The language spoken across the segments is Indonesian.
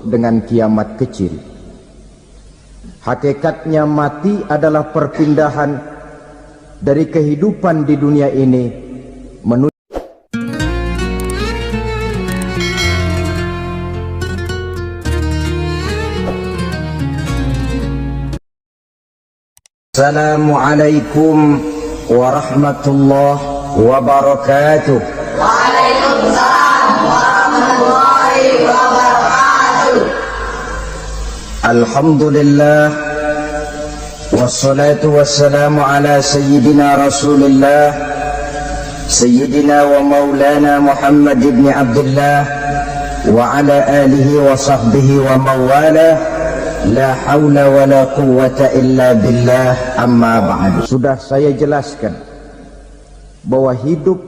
dengan kiamat kecil. Hakikatnya mati adalah perpindahan dari kehidupan di dunia ini menuju. Assalamualaikum warahmatullahi wabarakatuh. Waalaikumsalam warahmatullahi wabarakatuh. Alhamdulillah wassalatu wassalamu ala sayyidina Rasulillah sayyidina wa maulana Muhammad ibn Abdullah wa ala alihi wa sahbihi wa mawalah. La haula wa la quwwata illa billah, amma ba'du. Sudah saya jelaskan bahwa hidup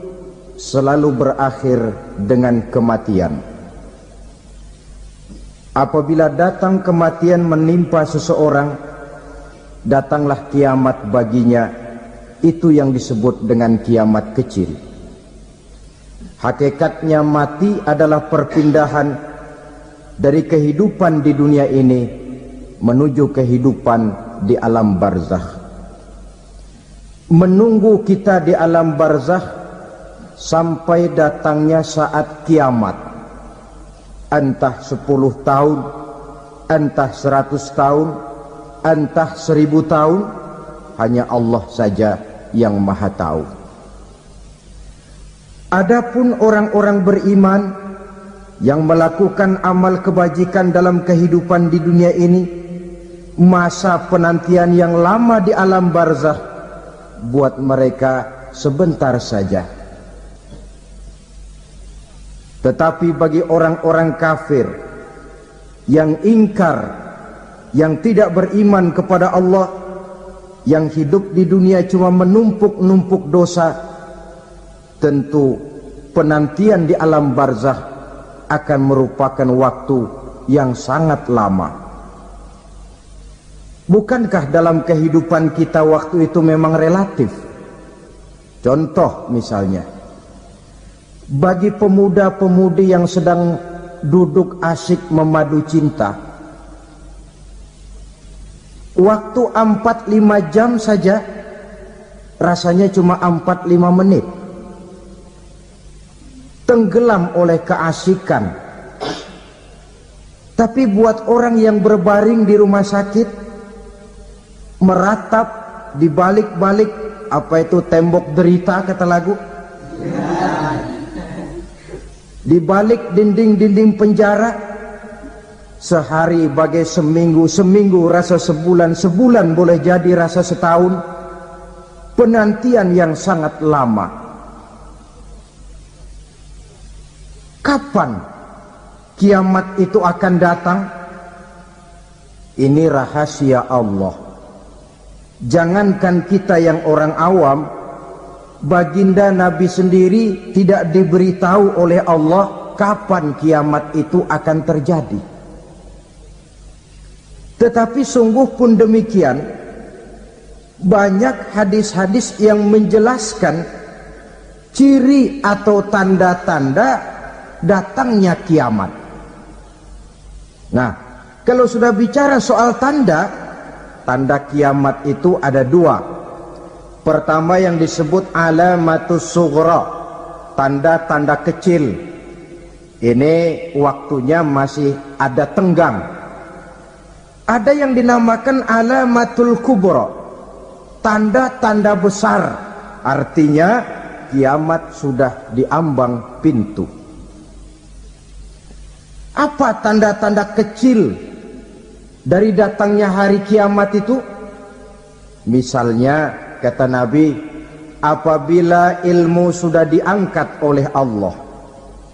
selalu berakhir dengan kematian. Apabila datang kematian menimpa seseorang, datanglah kiamat baginya. Itu yang disebut dengan kiamat kecil. Hakikatnya mati adalah perpindahan dari kehidupan di dunia ini menuju kehidupan di alam barzakh. Menunggu kita di alam barzakh sampai datangnya saat kiamat, entah 10 tahun, entah 100 tahun, entah 1000 tahun, hanya Allah saja yang maha tahu. Adapun orang-orang beriman yang melakukan amal kebajikan dalam kehidupan di dunia ini, masa penantian yang lama di alam barzakh buat mereka sebentar saja. Tetapi bagi orang-orang kafir yang ingkar, yang tidak beriman kepada Allah, yang hidup di dunia cuma menumpuk-numpuk dosa, tentu penantian di alam barzakh akan merupakan waktu yang sangat lama. Bukankah dalam kehidupan kita waktu itu memang relatif? Contoh misalnya, bagi pemuda-pemudi yang sedang duduk asyik memadu cinta, waktu 4-5 jam saja rasanya cuma 4-5 menit. Tenggelam oleh keasikan. Tapi buat orang yang berbaring di rumah sakit, meratap di balik-balik apa itu tembok derita kata lagu, di balik dinding-dinding penjara, sehari bagai seminggu, seminggu rasa sebulan, sebulan boleh jadi rasa setahun. Penantian yang sangat lama. Kapan kiamat itu akan datang? Ini rahasia Allah. Jangankan kita yang orang awam, baginda Nabi sendiri tidak diberitahu oleh Allah kapan kiamat itu akan terjadi. Tetapi sungguh pun demikian, banyak hadis-hadis yang menjelaskan ciri atau tanda-tanda datangnya kiamat. Nah, kalau sudah bicara soal tanda kiamat itu ada 2. Pertama yang disebut alamatus sughra, tanda-tanda kecil. Ini waktunya masih ada tenggang. Ada yang dinamakan alamatul kubra, tanda-tanda besar. Artinya kiamat sudah diambang pintu. Apa tanda-tanda kecil dari datangnya hari kiamat itu? Misalnya kata Nabi, apabila ilmu sudah diangkat oleh Allah,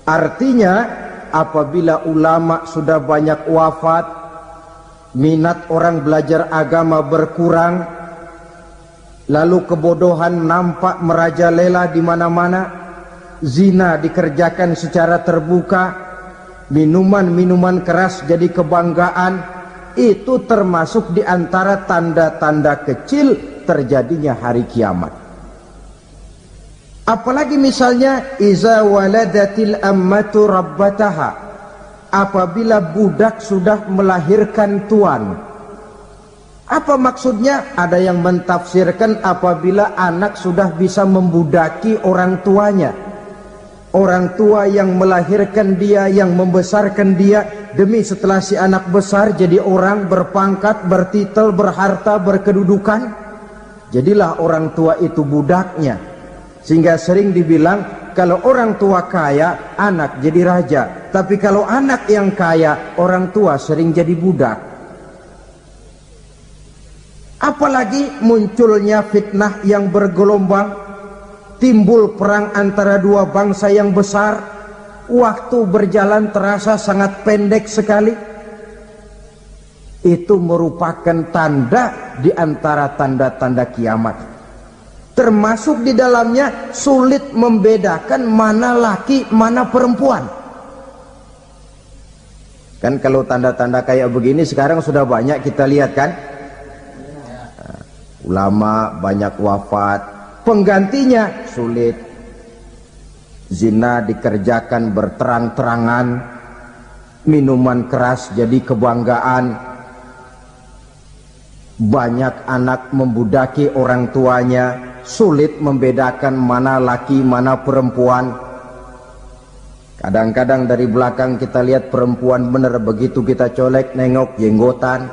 artinya apabila ulama sudah banyak wafat, minat orang belajar agama berkurang, lalu kebodohan nampak merajalela di mana-mana, zina dikerjakan secara terbuka, minuman-minuman keras jadi kebanggaan. Itu termasuk di antara tanda-tanda kecil terjadinya hari kiamat. Apalagi misalnya iza waladatil ammatu rabbataha, apabila budak sudah melahirkan tuan. Apa maksudnya? Ada yang mentafsirkan apabila anak sudah bisa membudaki orang tuanya. Orang tua yang melahirkan dia, yang membesarkan dia, demi setelah si anak besar jadi orang berpangkat, bertitel, berharta, berkedudukan, jadilah orang tua itu budaknya. Sehingga sering dibilang kalau orang tua kaya, anak jadi raja. Tapi kalau anak yang kaya, orang tua sering jadi budak. Apalagi munculnya fitnah yang bergelombang, timbul perang antara dua bangsa yang besar, waktu berjalan terasa sangat pendek sekali. Itu merupakan tanda di antara tanda-tanda kiamat. Termasuk di dalamnya sulit membedakan mana laki, mana perempuan. Kan kalau tanda-tanda kayak begini sekarang sudah banyak kita lihat kan. Ulama banyak wafat, penggantinya sulit. Zina dikerjakan berterang-terangan, minuman keras jadi kebanggaan, banyak anak membudaki orang tuanya, sulit membedakan mana laki mana perempuan. Kadang-kadang dari belakang kita lihat perempuan bener, begitu kita colek nengok jenggotan.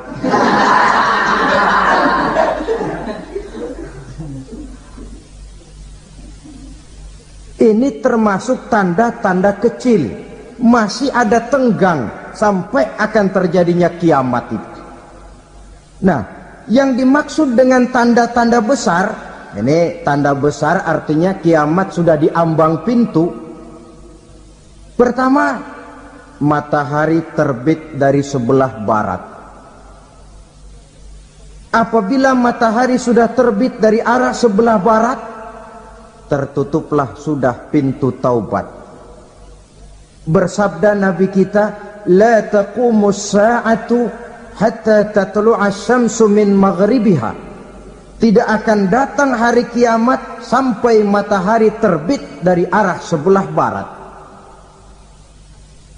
Ini termasuk tanda-tanda kecil, masih ada tenggang sampai akan terjadinya kiamat itu. Nah, yang dimaksud dengan tanda-tanda besar, ini tanda besar artinya kiamat sudah diambang pintu. Pertama, matahari terbit dari sebelah barat. Apabila matahari sudah terbit dari arah sebelah barat, tertutuplah sudah pintu taubat. Bersabda Nabi kita, la taqumus sa'atu hatta tatlu'a syamsu min maghribiha. Tidak akan datang hari kiamat sampai matahari terbit dari arah sebelah barat.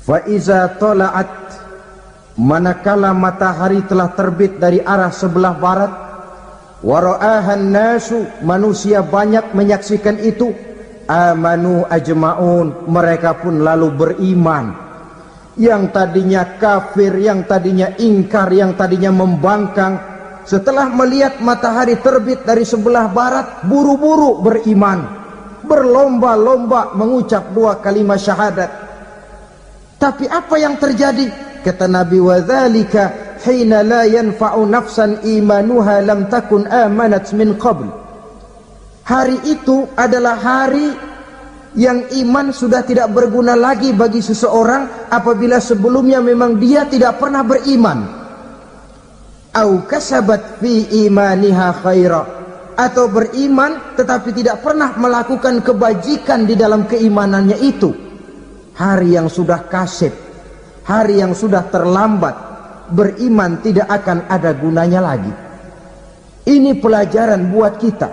Fa iza tala'at, manakala matahari telah terbit dari arah sebelah barat, wara'ahan nasu, manusia banyak menyaksikan itu, amanu ajma'un, mereka pun lalu beriman. Yang tadinya kafir, yang tadinya ingkar, yang tadinya membangkang, setelah melihat matahari terbit dari sebelah barat, buru-buru beriman, berlomba-lomba mengucap dua kalimat syahadat. Tapi apa yang terjadi? Kata Nabi, wadzalika hina la yanfa'u nafsan imanuha lam takun amanat min qabl. Hari itu adalah hari yang iman sudah tidak berguna lagi bagi seseorang apabila sebelumnya memang dia tidak pernah beriman. Au kasabat fi imaniha khaira, atau beriman tetapi tidak pernah melakukan kebajikan di dalam keimanannya itu. Hari yang sudah kasib, hari yang sudah terlambat, beriman tidak akan ada gunanya lagi. Ini pelajaran buat kita.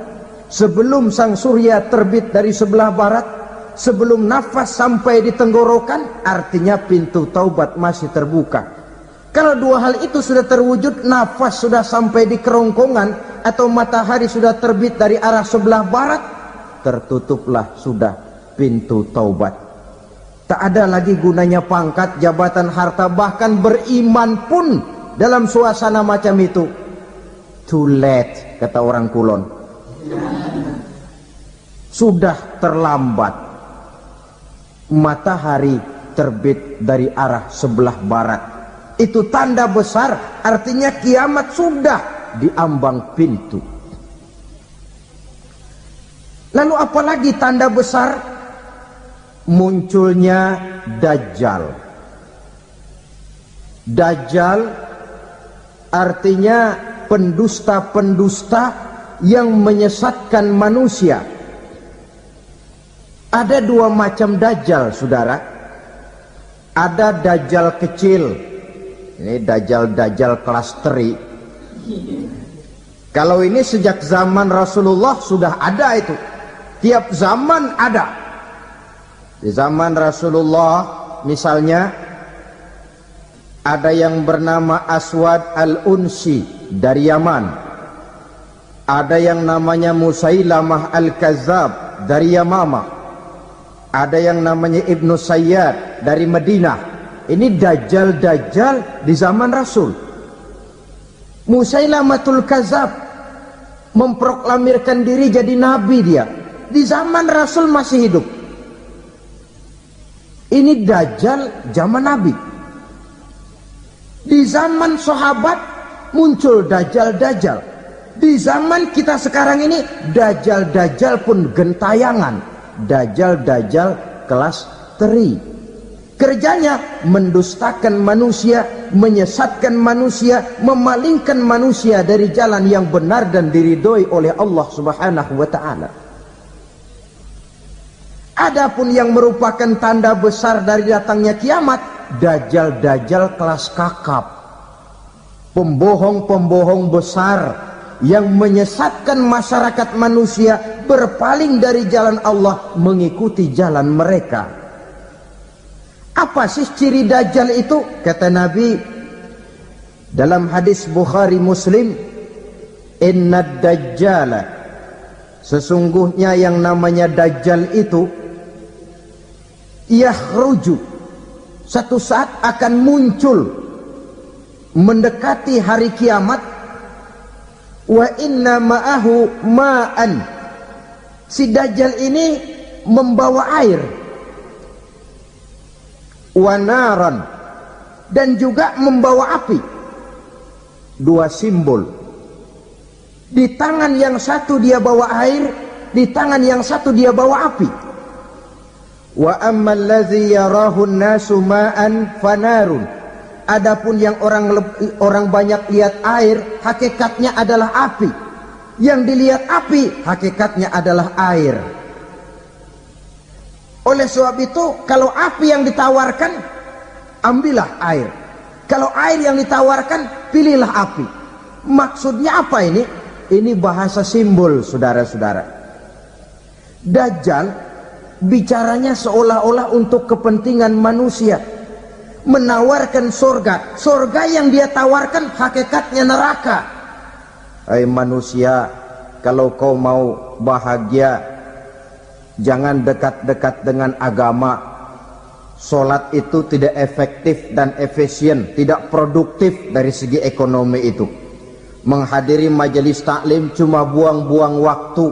Sebelum sang surya terbit dari sebelah barat, sebelum nafas sampai di tenggorokan, artinya pintu taubat masih terbuka. Kalau dua hal itu sudah terwujud, nafas sudah sampai di kerongkongan atau matahari sudah terbit dari arah sebelah barat, tertutuplah sudah pintu taubat. Tak ada lagi gunanya pangkat, jabatan, harta, bahkan beriman pun dalam suasana macam itu too late, kata orang Kulon. Sudah terlambat. Matahari terbit dari arah sebelah barat, itu tanda besar, artinya kiamat sudah diambang pintu. Lalu apalagi tanda besar? Munculnya Dajjal. Dajjal artinya pendusta-pendusta yang menyesatkan manusia. Ada dua macam Dajjal, saudara. Ada Dajjal kecil, ini Dajjal kelas teri. Kalau ini sejak zaman Rasulullah sudah ada itu. Tiap zaman ada. Di zaman Rasulullah misalnya ada yang bernama Aswad al-Unsi dari Yaman, ada yang namanya Musailamah al-Kazzab dari Yamama, ada yang namanya Ibnu Sayyad dari Madinah. Ini dajjal-dajjal di zaman Rasul. Musailamatul Kazzab memproklamirkan diri jadi nabi, dia di zaman Rasul masih hidup. Ini dajjal zaman Nabi. Di zaman sahabat muncul dajjal-dajjal. Di zaman kita sekarang ini dajjal-dajjal pun gentayangan. Dajjal-dajjal kelas teri. Kerjanya mendustakan manusia, menyesatkan manusia, memalingkan manusia dari jalan yang benar dan diridhoi oleh Allah Subhanahu wa ta'ala. Adapun yang merupakan tanda besar dari datangnya kiamat, dajjal-dajjal kelas kakap, pembohong-pembohong besar yang menyesatkan masyarakat manusia berpaling dari jalan Allah mengikuti jalan mereka. Apa sih ciri dajjal itu? Kata Nabi dalam hadis Bukhari Muslim, innad dajjala, sesungguhnya yang namanya dajjal itu yakhruju, satu saat akan muncul mendekati hari kiamat. Wa inna ma'ahu ma'an, si dajjal ini membawa air, wa naran, dan juga membawa api. Dua simbol. Di tangan yang satu dia bawa air, di tangan yang satu dia bawa api. Wa ammal ladzi yarahu an-nasu ma'an fanarun, adapun yang orang banyak lihat air, hakikatnya adalah api. Yang dilihat api, hakikatnya adalah air. Oleh sebab itu, kalau api yang ditawarkan, ambillah air. Kalau air yang ditawarkan, pilihlah api. Maksudnya apa ini? Ini bahasa simbol, saudara-saudara. Dajjal bicaranya seolah-olah untuk kepentingan manusia, menawarkan surga. Surga yang dia tawarkan hakikatnya neraka. Hai manusia, kalau kau mau bahagia, jangan dekat-dekat dengan agama. Solat itu tidak efektif dan efisien, tidak produktif dari segi ekonomi itu. Menghadiri majelis taklim cuma buang-buang waktu.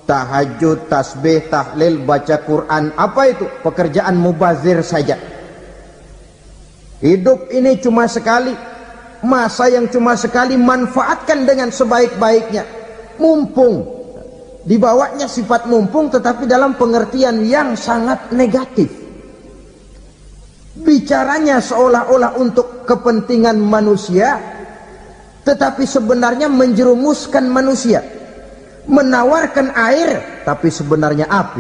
Tahajud, tasbih, tahlil, baca Quran, apa itu? Pekerjaan mubazir saja. Hidup ini cuma sekali, masa yang cuma sekali, manfaatkan dengan sebaik-baiknya. Mumpung, dibawanya sifat mumpung tetapi dalam pengertian yang sangat negatif. Bicaranya seolah-olah untuk kepentingan manusia, tetapi sebenarnya menjerumuskan manusia. Menawarkan air tapi sebenarnya api,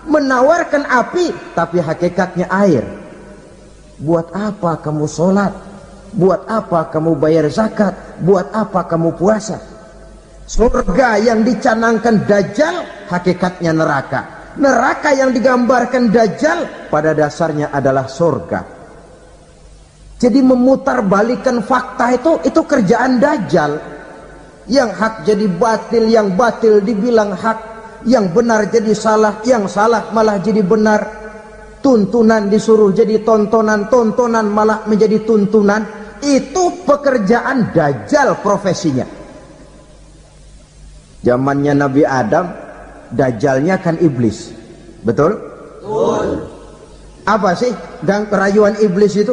menawarkan api tapi hakikatnya air. Buat apa kamu sholat? Buat apa kamu bayar zakat? Buat apa kamu puasa? Surga yang dicanangkan dajjal hakikatnya neraka. Neraka yang digambarkan dajjal pada dasarnya adalah surga. Jadi memutarbalikkan fakta itu kerjaan dajjal. Yang hak jadi batil, yang batil dibilang hak, yang benar jadi salah, yang salah malah jadi benar. Tuntunan disuruh jadi tontonan, tontonan malah menjadi tuntunan. Itu pekerjaan dajjal profesinya. Zamannya Nabi Adam, dajjalnya kan iblis. Betul? Betul. Apa sih rayuan iblis itu?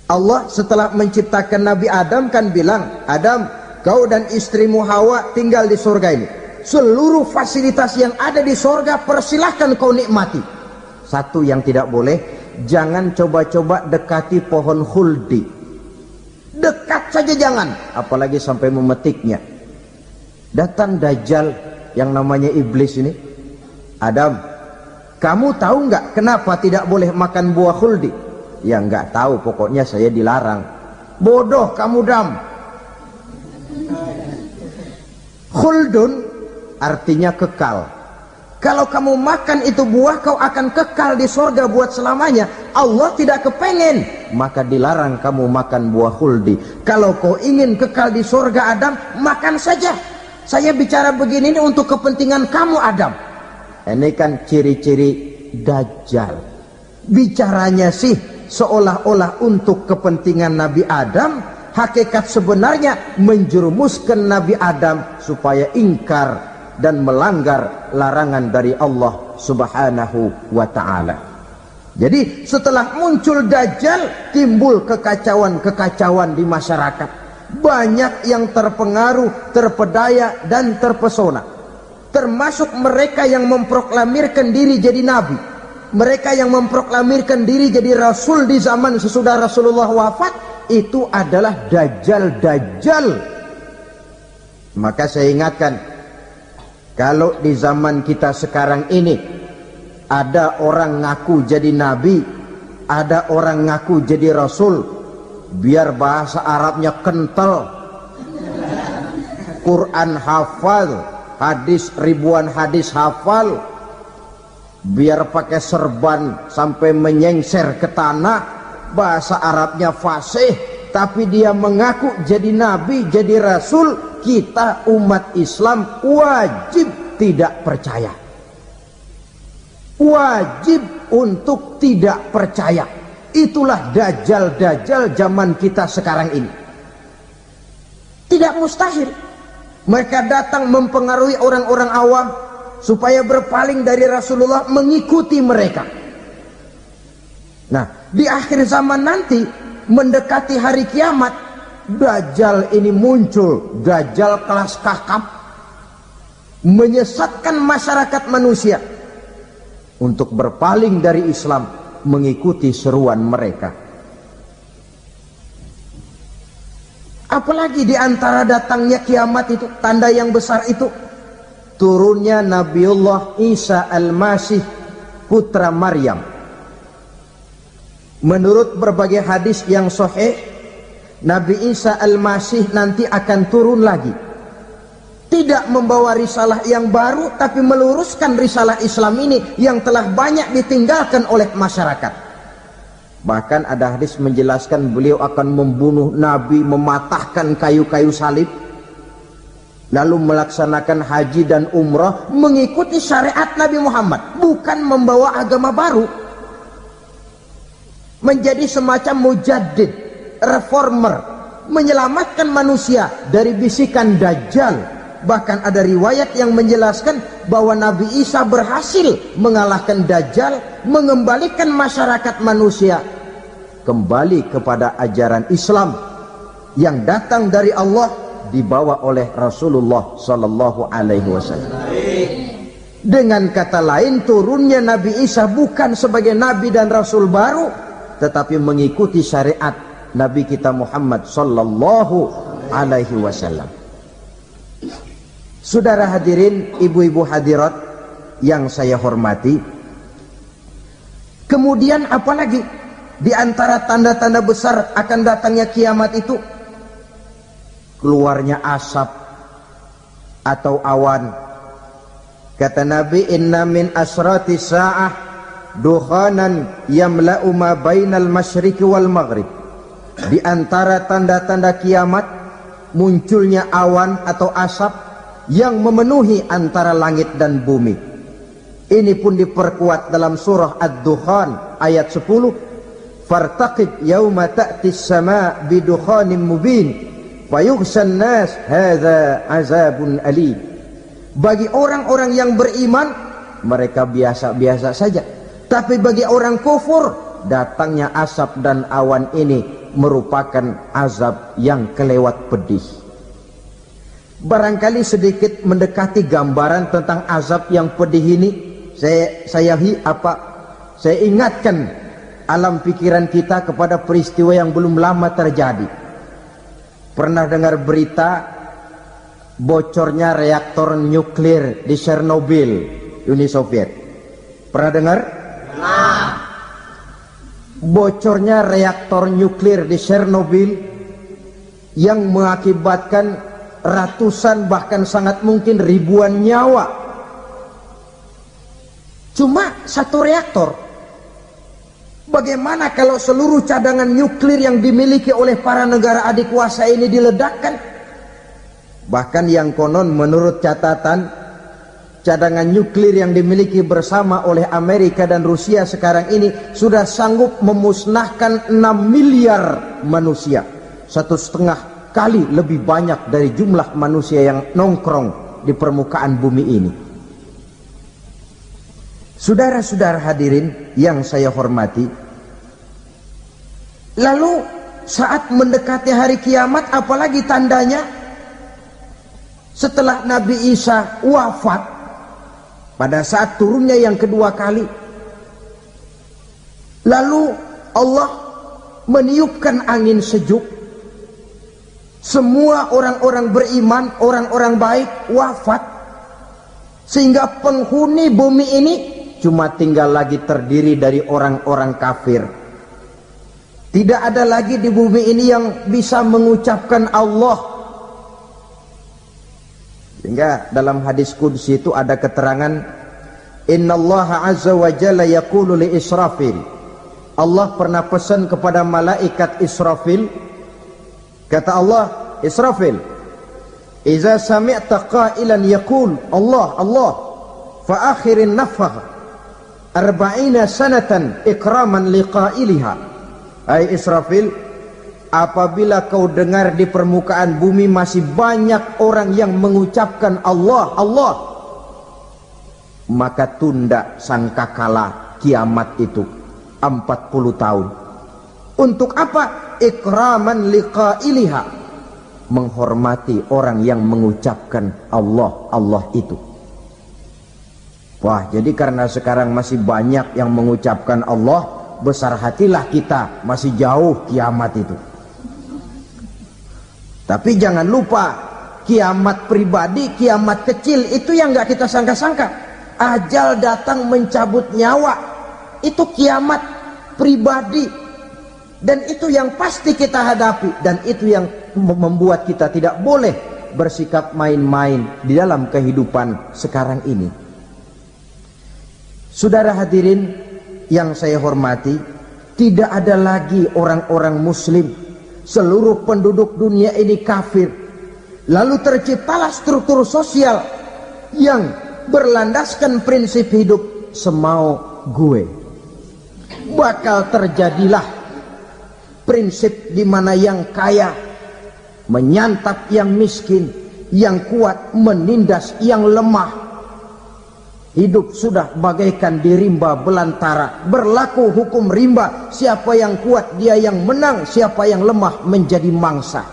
Allah setelah menciptakan Nabi Adam kan bilang, Adam, kau dan istrimu Hawa tinggal di surga ini. Seluruh fasilitas yang ada di surga persilahkan kau nikmati. Satu yang tidak boleh, jangan coba-coba dekati pohon khuldi. Dekat saja jangan, apalagi sampai memetiknya. Datang dajjal yang namanya iblis ini. Adam, kamu tahu nggak kenapa tidak boleh makan buah khuldi? Ya nggak tahu, pokoknya saya dilarang. Bodoh kamu Dam. Khuldun artinya kekal. Kalau kamu makan itu buah, kau akan kekal di surga buat selamanya. Allah tidak kepengen maka dilarang kamu makan buah khuldi. Kalau kau ingin kekal di surga Adam, makan saja. Saya bicara begini ini untuk kepentingan kamu Adam. Ini kan ciri-ciri Dajjal. Bicaranya sih seolah-olah untuk kepentingan Nabi Adam, hakikat sebenarnya menjerumuskan Nabi Adam supaya ingkar dan melanggar larangan dari Allah Subhanahu wa ta'ala. Jadi setelah muncul Dajjal, timbul kekacauan-kekacauan di masyarakat. Banyak yang terpengaruh, terpedaya dan terpesona, termasuk mereka yang memproklamirkan diri jadi nabi, mereka yang memproklamirkan diri jadi rasul di zaman sesudah Rasulullah wafat. Itu adalah Dajjal. Maka saya ingatkan, kalau di zaman kita sekarang ini ada orang ngaku jadi nabi, ada orang ngaku jadi rasul, biar bahasa Arabnya kental, Quran hafal, hadis ribuan hadis hafal, biar pakai serban sampai menyengser ke tanah, bahasa Arabnya fasih, tapi dia mengaku jadi nabi, jadi rasul. Kita umat Islam wajib tidak percaya, wajib untuk tidak percaya. Itulah Dajjal zaman kita sekarang ini. Tidak mustahil mereka datang mempengaruhi orang-orang awam supaya berpaling dari Rasulullah, mengikuti mereka. Nah, di akhir zaman nanti, mendekati hari kiamat, Dajjal ini muncul, Dajjal kelas kakap, menyesatkan masyarakat manusia untuk berpaling dari Islam, mengikuti seruan mereka. Apalagi di antara datangnya kiamat itu, tanda yang besar itu, turunnya Nabiullah Isa Al-Masih, putra Maryam. Menurut berbagai hadis yang sahih, Nabi Isa Al-Masih nanti akan turun lagi, tidak membawa risalah yang baru, tapi meluruskan risalah Islam ini yang telah banyak ditinggalkan oleh masyarakat. Bahkan ada hadis menjelaskan beliau akan membunuh Nabi, mematahkan kayu-kayu salib, lalu melaksanakan haji dan umrah mengikuti syariat Nabi Muhammad, bukan membawa agama baru, menjadi semacam mujaddid, reformer, menyelamatkan manusia dari bisikan Dajjal. Bahkan ada riwayat yang menjelaskan bahwa Nabi Isa berhasil mengalahkan Dajjal, mengembalikan masyarakat manusia kembali kepada ajaran Islam yang datang dari Allah, dibawa oleh Rasulullah Sallallahu Alaihi Wasallam. Dengan kata lain, turunnya Nabi Isa bukan sebagai Nabi dan Rasul baru, tetapi mengikuti syariat Nabi kita Muhammad Sallallahu Alaihi Wasallam. Saudara hadirin, ibu-ibu hadirat yang saya hormati, kemudian apalagi di antara tanda-tanda besar akan datangnya kiamat itu? Keluarnya asap atau awan. Kata Nabi, inna min asrati sa'ah dukhanan yamla'u ma bainal masyriqi wal maghrib. Di antara tanda-tanda kiamat, munculnya awan atau asap yang memenuhi antara langit dan bumi. Ini pun diperkuat dalam surah Ad-Dukhan ayat 10. Fartaqib yauma ta'tis sama' bidukhanin mubin fayughshan nas hadza azabun alim. Bagi orang-orang yang beriman, mereka biasa-biasa saja. Tapi bagi orang kufur, datangnya asap dan awan ini merupakan azab yang kelewat pedih. Barangkali sedikit mendekati gambaran tentang azab yang pedih ini, saya ingatkan alam pikiran kita kepada peristiwa yang belum lama terjadi. Pernah dengar berita bocornya reaktor nuklir di Chernobyl, Uni Soviet? Pernah dengar? Bocornya reaktor nuklir di Chernobyl yang mengakibatkan ratusan bahkan sangat mungkin ribuan nyawa. Cuma satu reaktor. Bagaimana kalau seluruh cadangan nuklir yang dimiliki oleh para negara adik kuasa ini diledakkan? Bahkan yang konon menurut catatan, cadangan nuklir yang dimiliki bersama oleh Amerika dan Rusia sekarang ini sudah sanggup memusnahkan 6 miliar manusia. 1,5 kali lebih banyak dari jumlah manusia yang nongkrong di permukaan bumi ini. Saudara-saudara hadirin yang saya hormati, lalu saat mendekati hari kiamat, apalagi tandanya setelah Nabi Isa wafat, pada saat turunnya yang kedua kali, lalu Allah meniupkan angin sejuk, semua orang-orang beriman, orang-orang baik wafat, sehingga penghuni bumi ini cuma tinggal lagi terdiri dari orang-orang kafir. Tidak ada lagi di bumi ini yang bisa mengucapkan Allah. Sehingga dalam hadis qudsi itu ada keterangan, innallaha azza wa jalla yaqulu li Israfil. Allah pernah pesan kepada malaikat Israfil, kata Allah, Israfil, iza sami'ta qailan yaqul Allah Allah fa akhirin nafakh 40 sanatan ikraman liqailiha. Hai Israfil, apabila kau dengar di permukaan bumi masih banyak orang yang mengucapkan Allah Allah, maka tunda sangkakala kiamat itu 40 tahun. Untuk apa? Ikraman liqailiha, menghormati orang yang mengucapkan Allah Allah itu. Wah, jadi karena sekarang masih banyak yang mengucapkan Allah, besar hatilah kita, masih jauh kiamat itu. Tapi jangan lupa, kiamat pribadi, kiamat kecil itu yang gak kita sangka-sangka. Ajal datang mencabut nyawa, itu kiamat pribadi, dan itu yang pasti kita hadapi, dan itu yang membuat kita tidak boleh bersikap main-main di dalam kehidupan sekarang ini. Saudara hadirin yang saya hormati, tidak ada lagi orang-orang muslim. Seluruh penduduk dunia ini kafir. Lalu terciptalah struktur sosial yang berlandaskan prinsip hidup semau gue. Bakal terjadilah prinsip di mana yang kaya menyantap yang miskin, yang kuat menindas yang lemah. Hidup sudah bagaikan di rimba belantara, berlaku hukum rimba, siapa yang kuat dia yang menang, siapa yang lemah menjadi mangsa.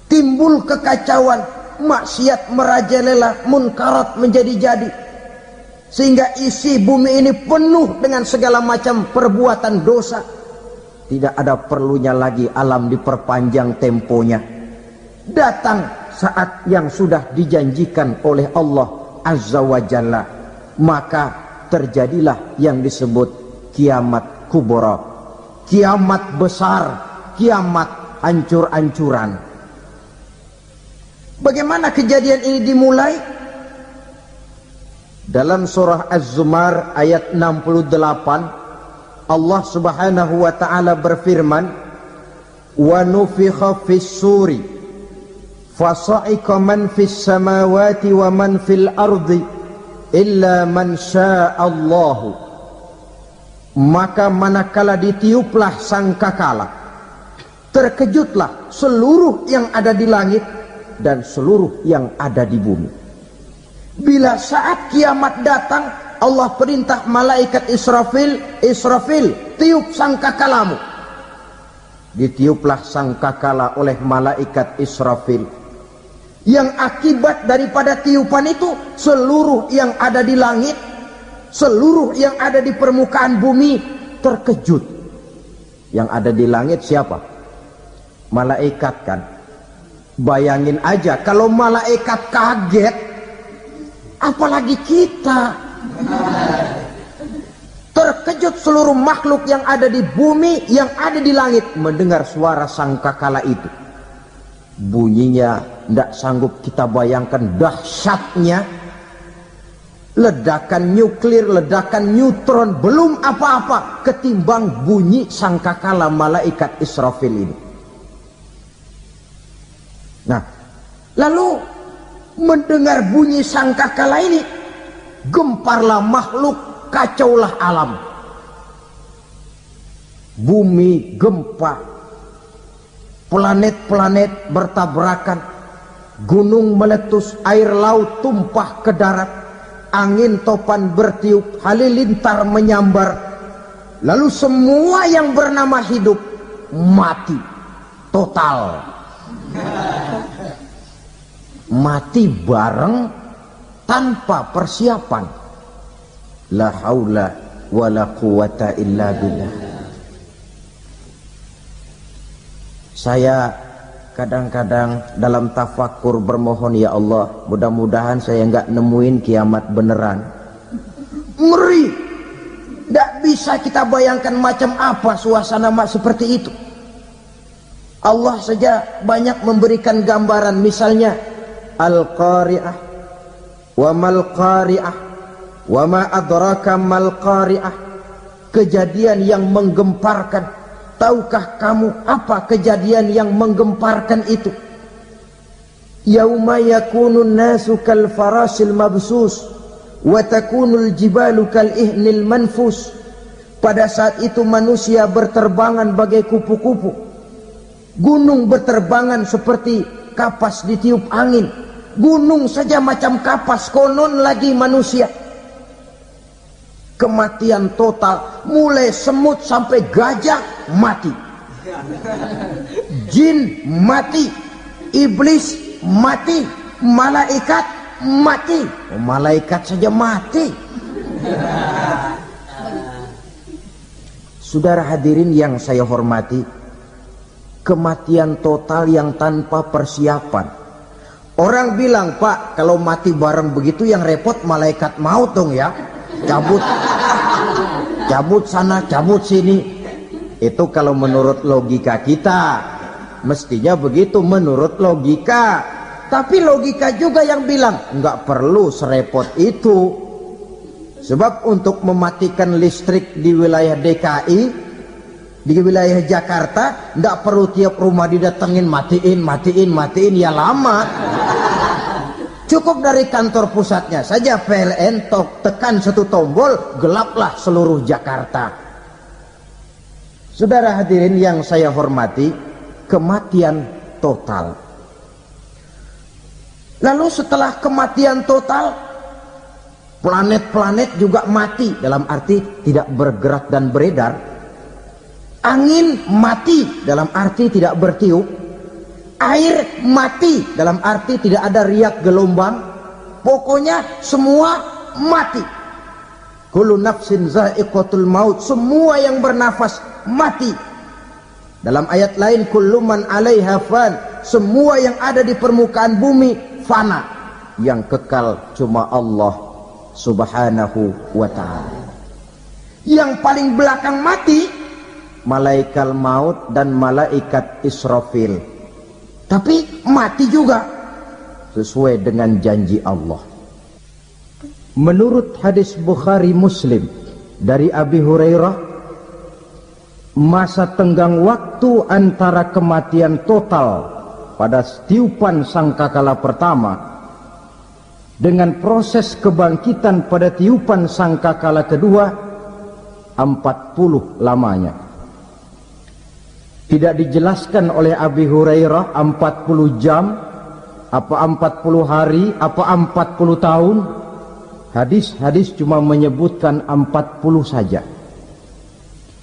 Timbul kekacauan, maksiat merajalela, munkarat menjadi-jadi, sehingga isi bumi ini penuh dengan segala macam perbuatan dosa. Tidak ada perlunya lagi alam diperpanjang temponya. Datang saat yang sudah dijanjikan oleh Allah Azza wa Jalla, maka terjadilah yang disebut kiamat kubra, kiamat besar, kiamat ancur-ancuran. Bagaimana kejadian ini dimulai? Dalam surah Az-Zumar ayat 68, Allah Subhanahu wa taala berfirman, wa nufikha fis-suri fasa'iqa man fis samawati wa man fil ardi illa man sya'allahu. Maka manakala ditiuplah sangkakala, terkejutlah seluruh yang ada di langit dan seluruh yang ada di bumi. Bila saat kiamat datang, Allah perintah malaikat Israfil, Israfil, tiup sangkakalamu. Ditiuplah sangkakala oleh malaikat Israfil. Yang akibat daripada tiupan itu, seluruh yang ada di langit, seluruh yang ada di permukaan bumi terkejut. Yang ada di langit siapa? Malaikat kan. Bayangin aja kalau malaikat kaget, apalagi kita. Terkejut seluruh makhluk yang ada di bumi, yang ada di langit mendengar suara sangkakala itu. Bunyinya tidak sanggup kita bayangkan dahsyatnya. ledakan nuklir, ledakan neutron, belum apa-apa ketimbang bunyi sangkakala malaikat Israfil ini. Nah, lalu mendengar bunyi sangkakala ini, gemparlah makhluk, kacaulah alam. Bumi gempa, planet-planet bertabrakan, gunung meletus, air laut tumpah ke darat, angin topan bertiup, halilintar menyambar. Lalu semua yang bernama hidup mati total. Mati bareng tanpa persiapan. La haula wala quwata illa billah. Saya kadang-kadang dalam tafakur bermohon, ya Allah, mudah-mudahan saya nggak nemuin kiamat beneran. Ngeri. Nggak bisa kita bayangkan macam apa suasana seperti itu. Allah saja banyak memberikan gambaran, misalnya Al-Qari'ah, wa mal qari'ah, wa ma adraka mal qari'ah. Kejadian yang menggemparkan. Tahukah kamu apa kejadian yang menggemparkan itu? Yauma yakunun nasu kal farasil mabsus wa takunul jibalu kal ihnil manfus. Pada saat itu manusia berterbangan bagai kupu-kupu, gunung berterbangan seperti kapas ditiup angin. Gunung saja macam kapas, konon lagi manusia. Kematian total, mulai semut sampai gajah mati, jin mati, iblis mati, malaikat mati. Malaikat saja mati. Saudara hadirin yang saya hormati, kematian total yang tanpa persiapan. Orang bilang, Pak, kalau mati bareng begitu yang repot malaikat maut dong ya. Cabut sana, cabut sini. Itu kalau menurut logika kita, mestinya begitu menurut logika. Tapi logika juga yang bilang nggak perlu serepot itu. Sebab untuk mematikan listrik di wilayah DKI, di wilayah Jakarta, nggak perlu tiap rumah didatengin matiin, ya lama. Cukup dari kantor pusatnya saja PLN, tekan satu tombol, gelaplah seluruh Jakarta. Saudara hadirin yang saya hormati, kematian total. Lalu setelah kematian total, planet-planet juga mati, dalam arti tidak bergerak dan beredar. Angin mati, dalam arti tidak bertiup. Air mati, dalam arti tidak ada riak gelombang. Pokoknya semua mati. Kullu nafsin za'iqatul maut, semua yang bernafas mati. Dalam ayat lain, kullu man 'alaiha fan, semua yang ada di permukaan bumi fana. Yang kekal cuma Allah Subhanahu wa ta'ala. Yang paling belakang mati malaikat maut dan malaikat Israfil. Tapi mati juga sesuai dengan janji Allah. Menurut hadis Bukhari Muslim dari Abi Hurairah, masa tenggang waktu antara kematian total pada tiupan sangkakala pertama dengan proses kebangkitan pada tiupan sangkakala kedua 40 lamanya. Tidak dijelaskan oleh Abi Hurairah 40 jam, apa 40 hari, apa 40 tahun. Hadis-hadis cuma menyebutkan 40 saja.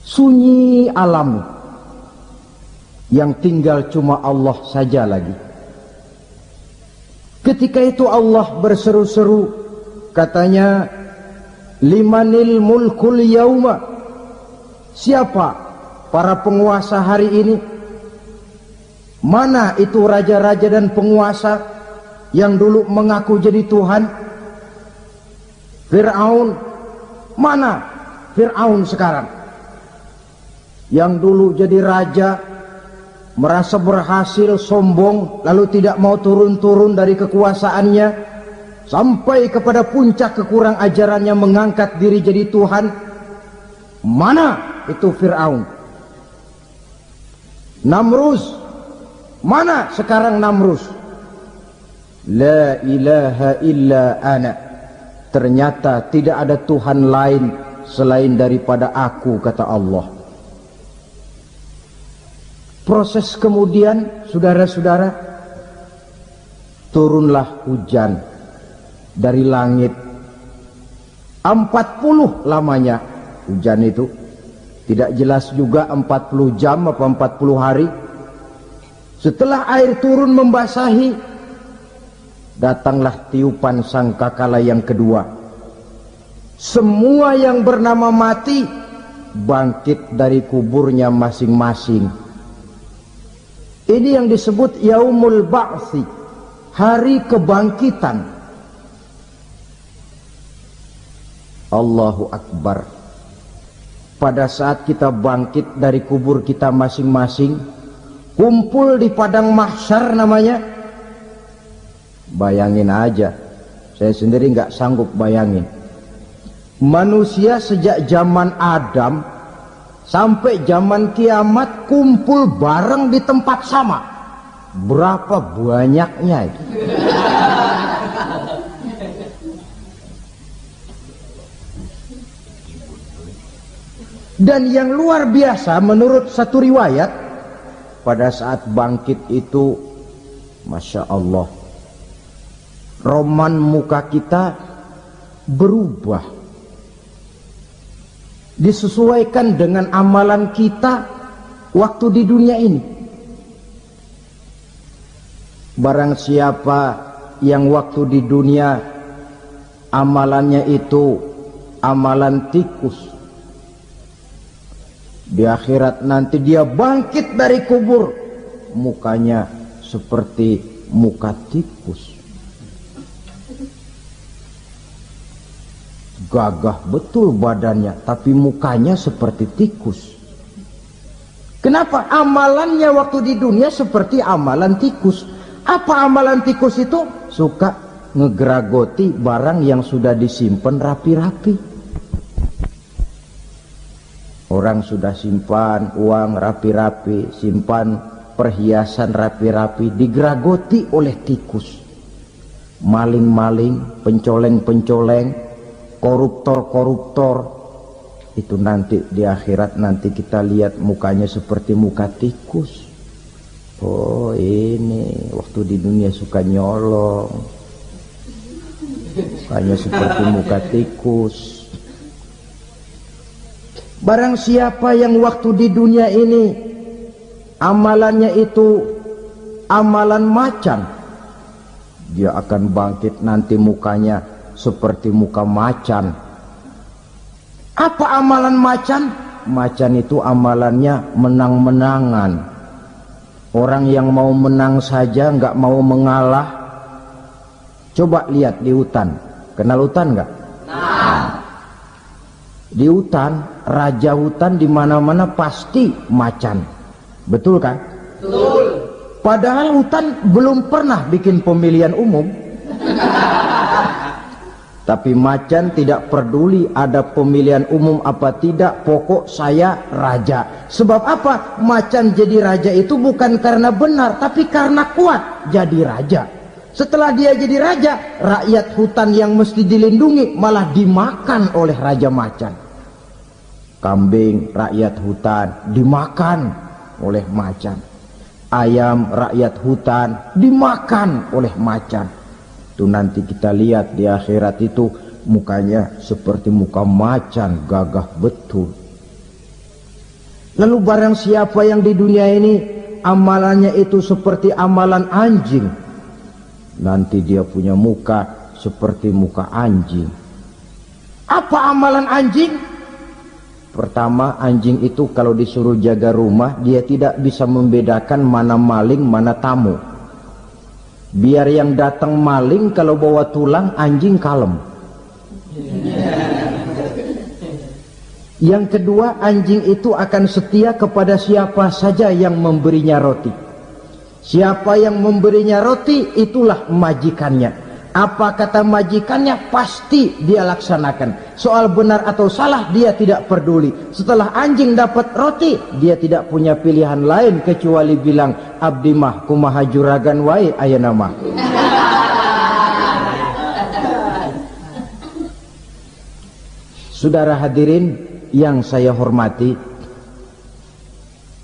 Sunyi alam, yang tinggal cuma Allah saja lagi. Ketika itu Allah berseru-seru, katanya, limanil mulkul yauma, siapa para penguasa hari ini? Mana itu raja-raja dan penguasa yang dulu mengaku jadi Tuhan? Fir'aun. Mana Fir'aun sekarang? Yang dulu jadi raja, merasa berhasil, sombong, lalu tidak mau turun-turun dari kekuasaannya. sampai kepada puncak kekurang ajarannya mengangkat diri jadi Tuhan. Mana itu Fir'aun? Namrus, mana sekarang Namrus? La ilaha illa ana, ternyata tidak ada Tuhan lain selain daripada aku, kata Allah. Proses kemudian, saudara-saudara, turunlah hujan dari langit. 40 lamanya hujan itu, tidak jelas juga 40 jam apa 40 hari. Setelah air turun membasahi, datanglah tiupan sangkakala yang kedua. Semua yang bernama mati bangkit dari kuburnya masing-masing. Ini yang disebut Yaumul Ba'thi, hari kebangkitan. Allahu Akbar. Pada saat kita bangkit dari kubur kita masing-masing, kumpul di padang mahsyar namanya. Bayangin aja, saya sendiri nggak sanggup bayangin. Manusia sejak zaman Adam sampai zaman kiamat kumpul bareng di tempat sama. Berapa banyaknya itu? Dan yang luar biasa menurut satu riwayat, pada saat bangkit itu, Masya Allah, roman muka kita berubah, disesuaikan dengan amalan kita waktu di dunia ini. Barang siapa yang waktu di dunia amalannya itu amalan tikus, di akhirat nanti dia bangkit dari kubur, mukanya seperti muka tikus. Gagah betul badannya, tapi mukanya seperti tikus. Kenapa? Amalannya waktu di dunia seperti amalan tikus. Apa amalan tikus itu? Suka ngegeragoti barang yang sudah disimpan rapi-rapi. Orang sudah simpan uang rapi-rapi, simpan perhiasan rapi-rapi, digeragoti oleh tikus. Maling-maling, pencoleng-pencoleng, koruptor-koruptor, itu nanti di akhirat nanti kita lihat mukanya seperti muka tikus. Oh, ini waktu di dunia suka nyolong, mukanya seperti muka tikus. Barang siapa yang waktu di dunia ini amalannya itu amalan macan, dia akan bangkit nanti mukanya seperti muka macan. Apa amalan macan? Macan itu amalannya menang-menangan. Orang yang mau menang saja nggak mau mengalah. Coba lihat di hutan, kenal hutan nggak? Di hutan, raja hutan di mana-mana pasti macan, betul kan? Betul. Padahal hutan belum pernah bikin pemilihan umum. Tapi macan tidak peduli ada pemilihan umum apa tidak, pokok saya raja. Sebab apa? Macan jadi raja itu bukan karena benar, tapi karena kuat jadi raja. Setelah dia jadi raja, rakyat hutan yang mesti dilindungi malah dimakan oleh raja macan. Kambing rakyat hutan dimakan oleh macan. Ayam rakyat hutan dimakan oleh macan. Itu nanti kita lihat di akhirat itu mukanya seperti muka macan, gagah betul. Lalu barang siapa yang di dunia ini amalannya itu seperti amalan anjing, nanti dia punya muka seperti muka anjing. Apa amalan anjing? Pertama, anjing itu kalau disuruh jaga rumah, dia tidak bisa membedakan mana maling, mana tamu. Biar yang datang maling, kalau bawa tulang, anjing kalem. Yang kedua, anjing itu akan setia kepada siapa saja yang memberinya roti. Siapa yang memberinya roti, itulah majikannya. Apa kata majikannya pasti dia laksanakan. Soal benar atau salah dia tidak peduli. Setelah anjing dapat roti, dia tidak punya pilihan lain kecuali bilang, abdi mah kumaha juragan wae ayeuna mah. Saudara hadirin yang saya hormati,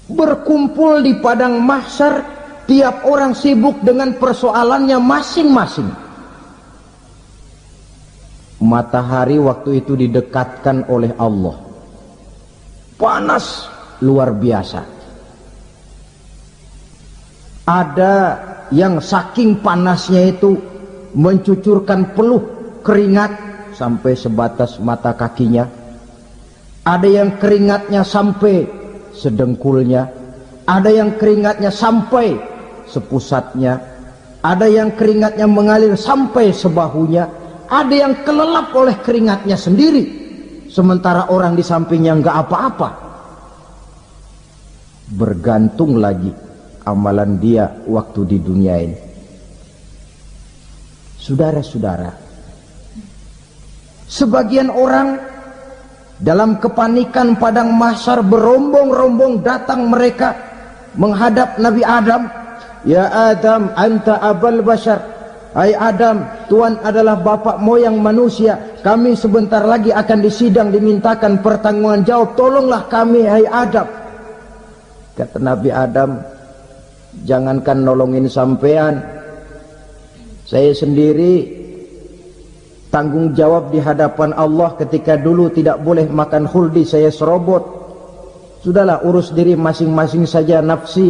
berkumpul di padang mahsyar, tiap orang sibuk dengan persoalannya masing-masing. Matahari waktu itu didekatkan oleh Allah, panas luar biasa. Ada yang saking panasnya itu mencucurkan peluh keringat sampai sebatas mata kakinya. Ada yang keringatnya sampai sedengkulnya, ada yang keringatnya sampai sepusatnya, ada yang keringatnya mengalir sampai sebahunya, ada yang kelelap oleh keringatnya sendiri, sementara orang di sampingnya enggak apa-apa. Bergantung lagi amalan dia waktu di dunia ini. Saudara-saudara, sebagian orang dalam kepanikan padang mahsyar berombong-rombong datang mereka menghadap Nabi Adam. Ya Adam, anta abal bashar. Hai Adam, Tuhan adalah bapak moyang manusia. Kami sebentar lagi akan disidang, dimintakan pertanggungan jawab. Tolonglah kami, hai Adam. Kata Nabi Adam, jangankan nolongin sampean, saya sendiri tanggung jawab di hadapan Allah ketika dulu tidak boleh makan khuldi, saya serobot. Sudahlah, urus diri masing-masing saja, nafsi.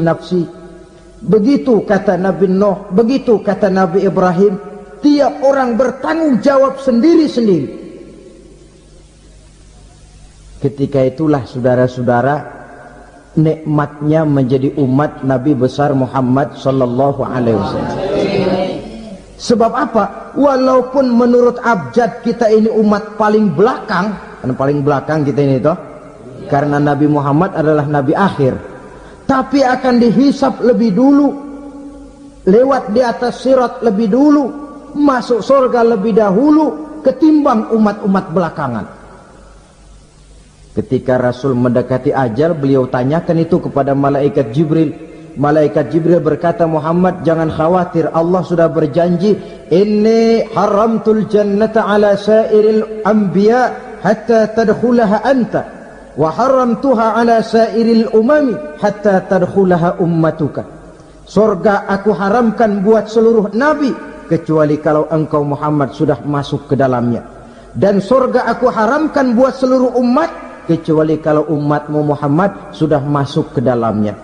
Begitu kata Nabi Nuh, begitu kata Nabi Ibrahim. Tiap orang bertanggung jawab sendiri-sendiri. Ketika itulah saudara-saudara, nikmatnya menjadi umat Nabi besar Muhammad sallallahu alaihi wasallam. Sebab apa? Walaupun menurut abjad kita ini umat paling belakang, kan paling belakang kita ini toh, karena Nabi Muhammad adalah Nabi akhir, tapi akan dihisap lebih dulu, lewat di atas sirat lebih dulu, masuk surga lebih dahulu ketimbang umat-umat belakangan. Ketika Rasul mendekati ajal, beliau tanyakan itu kepada malaikat Jibril. Malaikat Jibril berkata, Muhammad jangan khawatir, Allah sudah berjanji, inni haramtul jannata ala sairil anbiya hatta tadkhulaha anta, wa haramtuha ala sairil umami hatta tadkhulaha ummatuka. Surga aku haramkan buat seluruh nabi kecuali kalau engkau Muhammad sudah masuk ke dalamnya, dan surga aku haramkan buat seluruh umat kecuali kalau umatmu Muhammad sudah masuk ke dalamnya.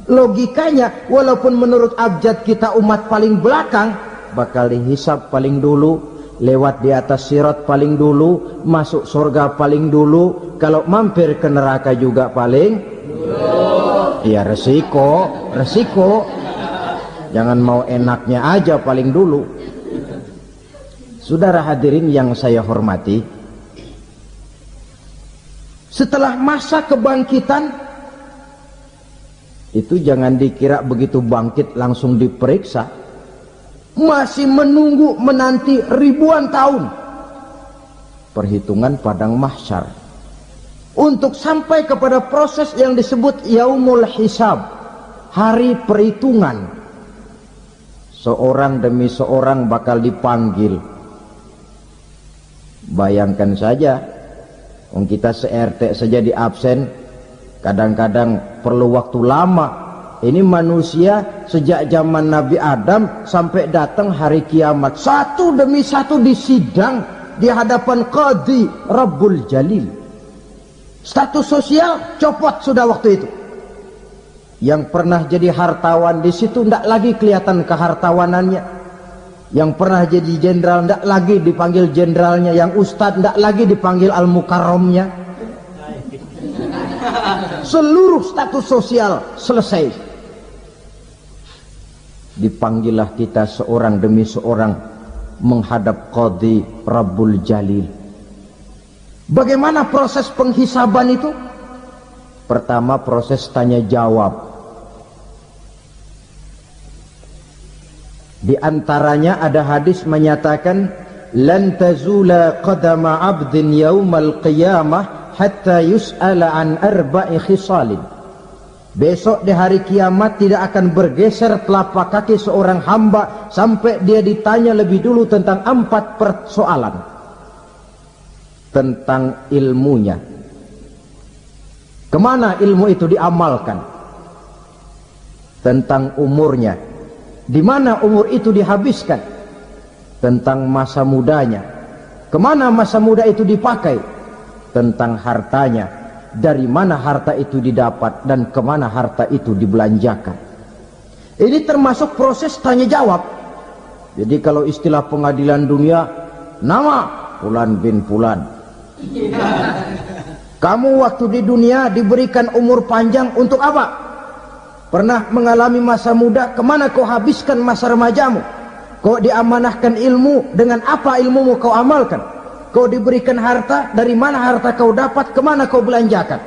Logikanya, walaupun menurut abjad kita umat paling belakang, bakal dihisap paling dulu, lewat di atas sirat paling dulu, masuk surga paling dulu, kalau mampir ke neraka juga paling dulu. Ya resiko. Jangan mau enaknya aja paling dulu. Saudara hadirin yang saya hormati, setelah masa kebangkitan itu jangan dikira begitu bangkit langsung diperiksa. Masih menunggu menanti ribuan tahun perhitungan padang mahsyar untuk sampai kepada proses yang disebut yaumul hisab, hari perhitungan. Seorang demi seorang bakal dipanggil. Bayangkan saja, kita se-RT saja di absen, kadang-kadang perlu waktu lama. Ini manusia sejak zaman Nabi Adam sampai datang hari kiamat, satu demi satu disidang di hadapan Qadhi Rabbul Jalil. Status sosial copot sudah waktu itu. Yang pernah jadi hartawan di situ tidak lagi kelihatan kehartawanannya. Yang pernah jadi jenderal tidak lagi dipanggil jenderalnya. Yang ustadz tidak lagi dipanggil al-mukarramnya. Seluruh status sosial selesai. Dipanggillah kita seorang demi seorang menghadap Qadhi Rabbul Jalil. Bagaimana proses penghisaban itu? Pertama, proses tanya jawab. Di antaranya ada hadis menyatakan, lan tazula qadama 'abdin yaumal qiyamah hatta yus'ala an arba'i khisalin. Besok di hari kiamat tidak akan bergeser telapak kaki seorang hamba sampai dia ditanya lebih dulu tentang 4 persoalan. Tentang ilmunya. Kemana ilmu itu diamalkan? Tentang umurnya. Di mana umur itu dihabiskan? Tentang masa mudanya. Kemana masa muda itu dipakai? Tentang hartanya. Dari mana harta itu didapat dan kemana harta itu dibelanjakan. Ini termasuk proses tanya jawab. Jadi kalau istilah pengadilan dunia, nama Fulan bin Fulan. Kamu waktu di dunia diberikan umur panjang untuk apa? Pernah mengalami masa muda, kemana kau habiskan masa remajamu? Kau diamanahkan ilmu, dengan apa ilmumu kau amalkan? Kau diberikan harta, dari mana harta kau dapat, kemana kau belanjakan?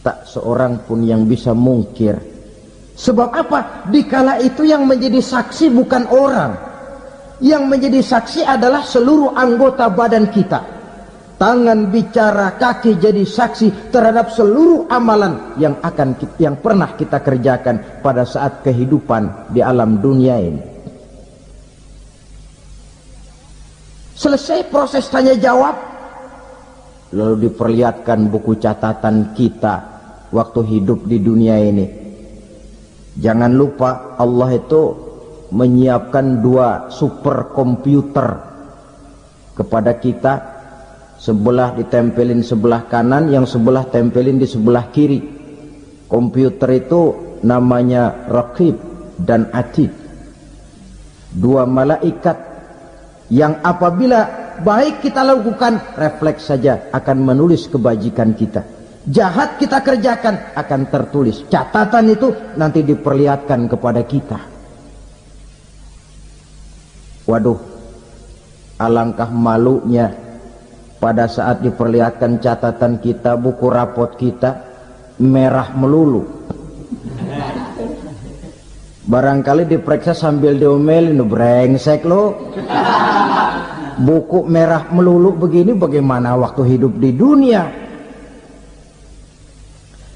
Tak seorang pun yang bisa mungkir. Sebab apa? Dikala itu yang menjadi saksi bukan orang. Yang menjadi saksi adalah seluruh anggota badan kita. Tangan bicara, kaki jadi saksi terhadap seluruh amalan yang pernah kita kerjakan pada saat kehidupan di alam dunia ini. Selesai proses tanya jawab, lalu diperlihatkan buku catatan kita waktu hidup di dunia ini. Jangan lupa Allah itu menyiapkan 2 superkomputer kepada kita. Sebelah ditempelin sebelah kanan, yang sebelah tempelin di sebelah kiri. Komputer itu namanya Raqib dan Atid. 2 malaikat yang apabila baik kita lakukan, refleks saja akan menulis kebajikan kita. Jahat kita kerjakan, akan tertulis. Catatan itu nanti diperlihatkan kepada kita. Waduh, alangkah malunya pada saat diperlihatkan catatan kita, buku rapot kita merah melulu. Barangkali diperiksa sambil diomelin, brengsek lo. Buku merah melulu begini, bagaimana waktu hidup di dunia?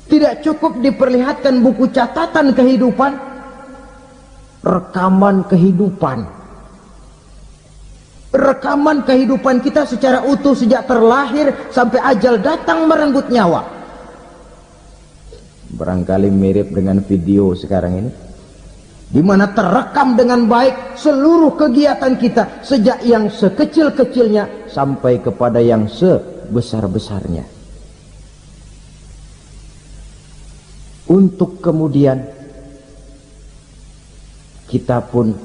Tidak cukup diperlihatkan buku catatan kehidupan, rekaman kehidupan. Rekaman kehidupan kita secara utuh sejak terlahir sampai ajal datang merenggut nyawa. Barangkali mirip dengan video sekarang ini, di mana terekam dengan baik seluruh kegiatan kita sejak yang sekecil-kecilnya sampai kepada yang sebesar-besarnya. Untuk kemudian kita pun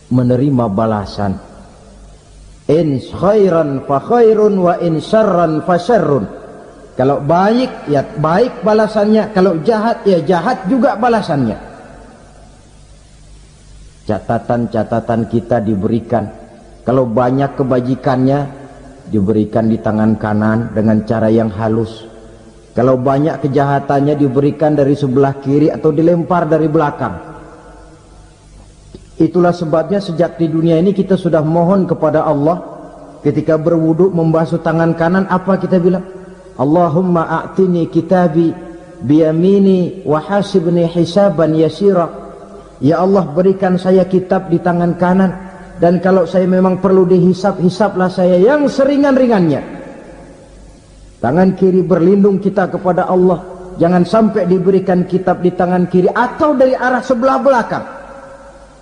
menerima balasan. In khairan fa khairun wa in syarran fa syarrun. Kalau baik ya baik balasannya, kalau jahat ya jahat juga balasannya. Catatan-catatan kita diberikan. Kalau banyak kebajikannya diberikan di tangan kanan dengan cara yang halus. Kalau banyak kejahatannya diberikan dari sebelah kiri atau dilempar dari belakang. Itulah sebabnya sejak di dunia ini kita sudah mohon kepada Allah. Ketika berwudu membasuh tangan kanan, apa kita bilang? Allahumma a'tini kitabi biyamini wa hasibni hisaban yasira. Ya Allah, berikan saya kitab di tangan kanan, dan kalau saya memang perlu dihisab, hisablah saya yang seringan-ringannya. Tangan kiri berlindung kita kepada Allah, jangan sampai diberikan kitab di tangan kiri atau dari arah sebelah belakang.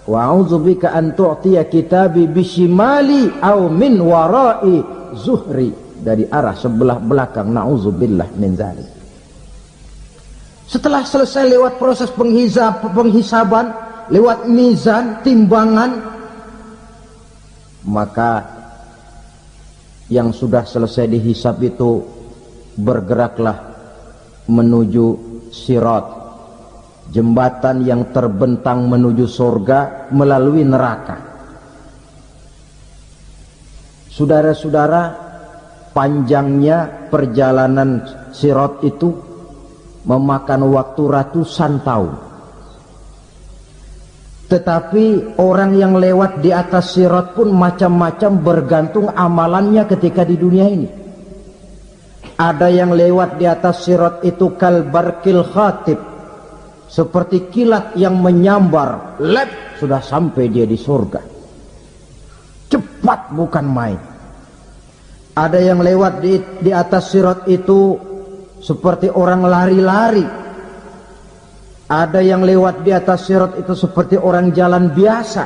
Wa a'udzubika an tu'tiya kitabi bishimali aw min wara'i zuhri, dari arah sebelah belakang. Na'udzubillah min dzalik. Setelah selesai lewat proses penghisaban, lewat mizan, timbangan, maka yang sudah selesai dihisab itu bergeraklah menuju sirat, jembatan yang terbentang menuju surga melalui neraka. Saudara-saudara, panjangnya perjalanan sirat itu memakan waktu ratusan tahun. Tetapi orang yang lewat di atas sirat pun macam-macam, bergantung amalannya ketika di dunia ini. Ada yang lewat di atas sirat itu kal barqil khatib, seperti kilat yang menyambar, lep, sudah sampai dia di surga. Cepat bukan main. Ada yang lewat di atas sirat itu seperti orang lari-lari. Ada yang lewat di atas sirat itu seperti orang jalan biasa.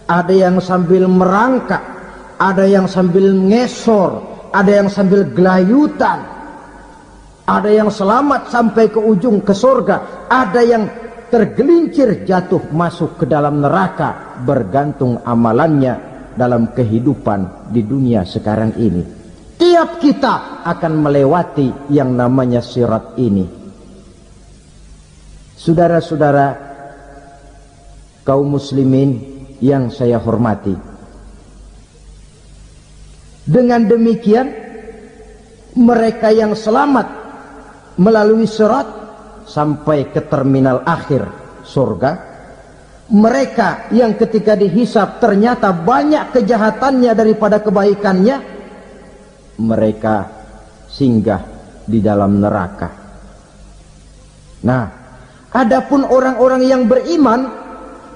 Ada yang sambil merangkak, ada yang sambil ngesor, ada yang sambil gelayutan, ada yang selamat sampai ke ujung ke surga, ada yang tergelincir jatuh masuk ke dalam neraka, bergantung amalannya dalam kehidupan di dunia sekarang ini. Tiap kita akan melewati yang namanya sirat ini. Saudara-saudara kaum muslimin yang saya hormati, dengan demikian mereka yang selamat melalui sirat sampai ke terminal akhir surga, mereka yang ketika dihisab ternyata banyak kejahatannya daripada kebaikannya, mereka singgah di dalam neraka. Nah, adapun orang-orang yang beriman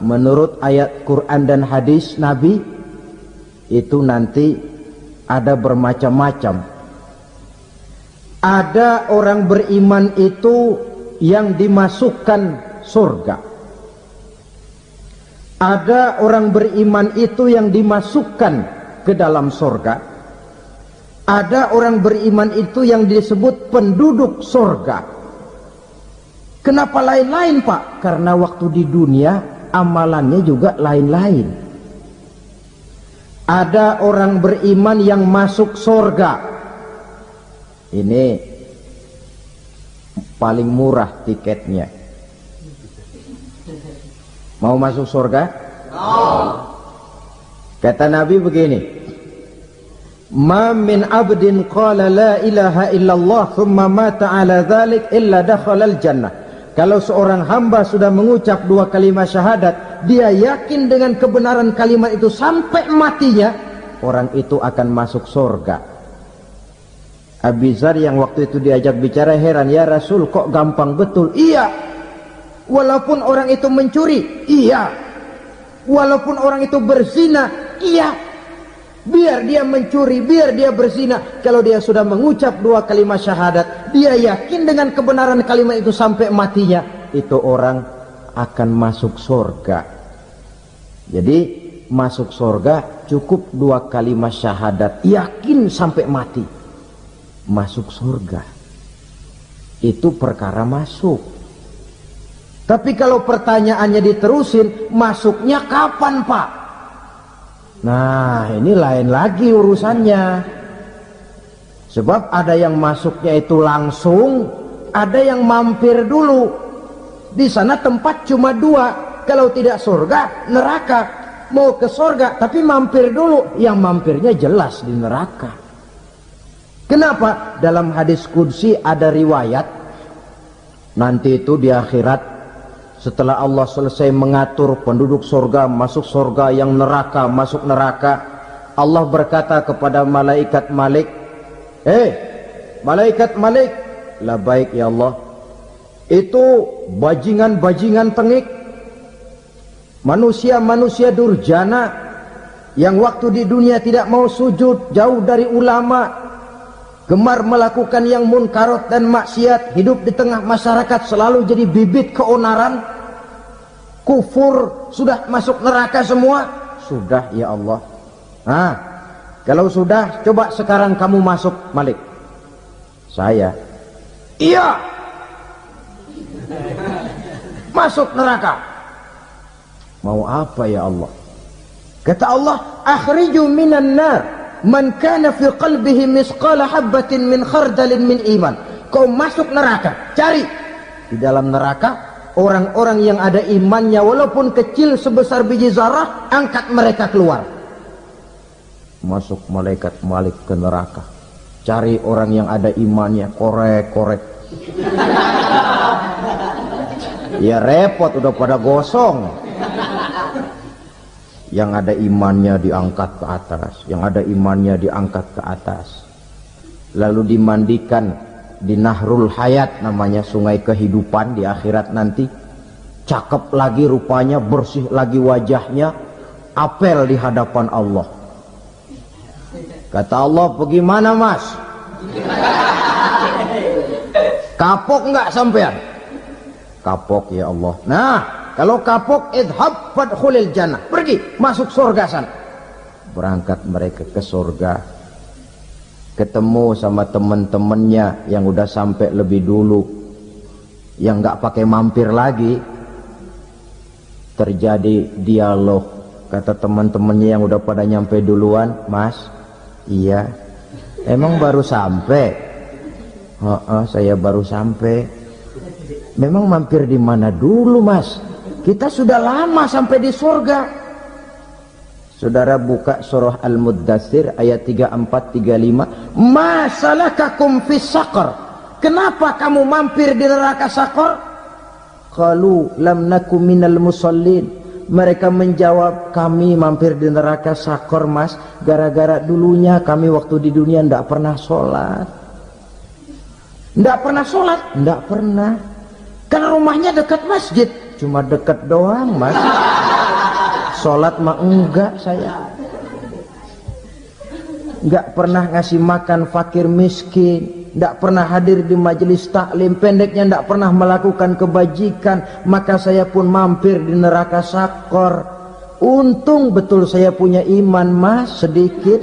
menurut ayat Quran dan hadis Nabi itu nanti ada bermacam-macam. Ada orang beriman itu yang dimasukkan surga. Ada orang beriman itu yang dimasukkan ke dalam surga. Ada orang beriman itu yang disebut penduduk surga. Kenapa lain-lain, Pak? Karena waktu di dunia amalannya juga lain-lain. Ada orang beriman yang masuk surga. Ini paling murah tiketnya. Mau masuk surga? Kata Nabi begini, ma min abdin qala la ilaha illallah thumma mata ala dhalik illa dakhalal jannah. Kalau seorang hamba sudah mengucap dua kalimat syahadat, dia yakin dengan kebenaran kalimat itu sampai matinya, orang itu akan masuk surga. Abi Dzar yang waktu itu diajak bicara heran, ya Rasul kok gampang betul? Iya. Walaupun orang itu mencuri, iya. Walaupun orang itu berzina, iya. Biar dia mencuri, biar dia berzina, kalau dia sudah mengucap dua kalimat syahadat, dia yakin dengan kebenaran kalimat itu sampai matinya, itu orang akan masuk surga. Jadi masuk surga cukup dua kalimat syahadat, yakin sampai mati, masuk surga. Itu perkara masuk. Tapi kalau pertanyaannya diterusin, masuknya kapan, Pak? Nah, ini lain lagi urusannya. Sebab ada yang masuknya itu langsung, ada yang mampir dulu. Di sana tempat cuma dua, kalau tidak surga, neraka. Mau ke surga, tapi mampir dulu. Yang mampirnya jelas di neraka. Kenapa? Dalam hadis qudsi ada riwayat, nanti itu di akhirat, setelah Allah selesai mengatur penduduk surga masuk surga, yang neraka masuk neraka, Allah berkata kepada malaikat Malik, malaikat Malik, labaik ya Allah, itu bajingan-bajingan tengik, manusia-manusia durjana yang waktu di dunia tidak mau sujud, jauh dari ulama, gemar melakukan yang munkarat dan maksiat, hidup di tengah masyarakat selalu jadi bibit keonaran, kufur, sudah masuk neraka semua. Sudah ya Allah. Nah, kalau sudah, coba sekarang kamu masuk, Malik. Saya, iya, masuk neraka. Mau apa ya Allah? Kata Allah, akhriju minan nar man kana fi qalbihi misqala habbatin min khardalin min iman. Kau masuk neraka, cari di dalam neraka orang-orang yang ada imannya walaupun kecil sebesar biji zarah, angkat mereka keluar. Masuk malaikat Malik ke neraka, cari orang yang ada imannya, korek-korek. Ya repot, udah pada gosong. Yang ada imannya diangkat ke atas, yang ada imannya diangkat ke atas. Lalu dimandikan di Nahrul Hayat, namanya sungai kehidupan di akhirat nanti. Cakep lagi rupanya, bersih lagi wajahnya, apel di hadapan Allah. Kata Allah, bagaimana mas? Kapok nggak sampean? Kapok ya Allah. Nah, kalau kapok, idhab fadkhulil jannah, pergi masuk surga sana. Berangkat mereka ke surga, ketemu sama teman-temannya yang udah sampai lebih dulu, yang nggak pakai mampir lagi. Terjadi dialog. Kata teman-temannya yang udah pada nyampe duluan, mas, iya, emang baru sampai? Saya baru sampai. Memang mampir di mana dulu mas? Kita sudah lama sampai di surga. Saudara buka surah Al-Muddatsir ayat 34-35. Ma salakakum fis saqar? Kenapa kamu mampir di neraka Saqar? Qalu lam nakum minal musallin. Mereka menjawab, kami mampir di neraka Saqar mas, gara-gara dulunya kami waktu di dunia ndak pernah sholat. Ndak pernah sholat? Ndak pernah. Karena rumahnya dekat masjid. Cuma dekat doang mas. Sholat mah enggak saya. Enggak pernah ngasih makan fakir miskin, enggak pernah hadir di majelis taklim, pendeknya enggak pernah melakukan kebajikan. Maka saya pun mampir di neraka Saqar. Untung betul saya punya iman mas, sedikit.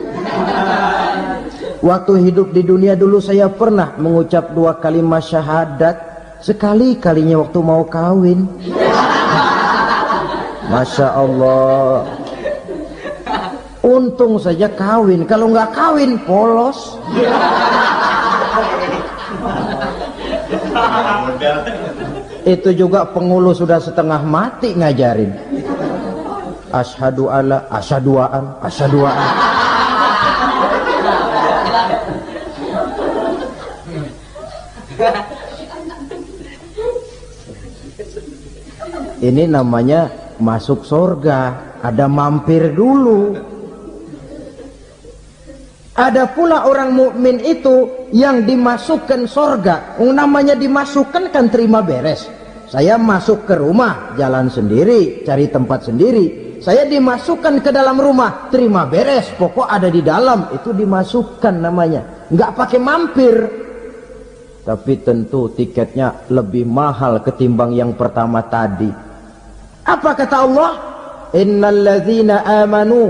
Waktu hidup di dunia dulu saya pernah mengucap 2 kalimat syahadat, sekali-kalinya waktu mau kawin. Masya Allah. Untung saja kawin, kalau nggak kawin polos. Itu juga pengulu sudah setengah mati ngajarin. Asyhadu alla, asyaduaan, asyaduaan. Ini namanya masuk surga, ada mampir dulu. Ada pula orang mukmin itu yang dimasukkan surga. Namanya dimasukkan kan terima beres. Saya masuk ke rumah, jalan sendiri, cari tempat sendiri. Saya dimasukkan ke dalam rumah, terima beres, pokok ada di dalam, itu dimasukkan namanya. Nggak pakai mampir. Tapi tentu tiketnya lebih mahal ketimbang yang pertama tadi. Apa kata Allah? Innal ladzina amanu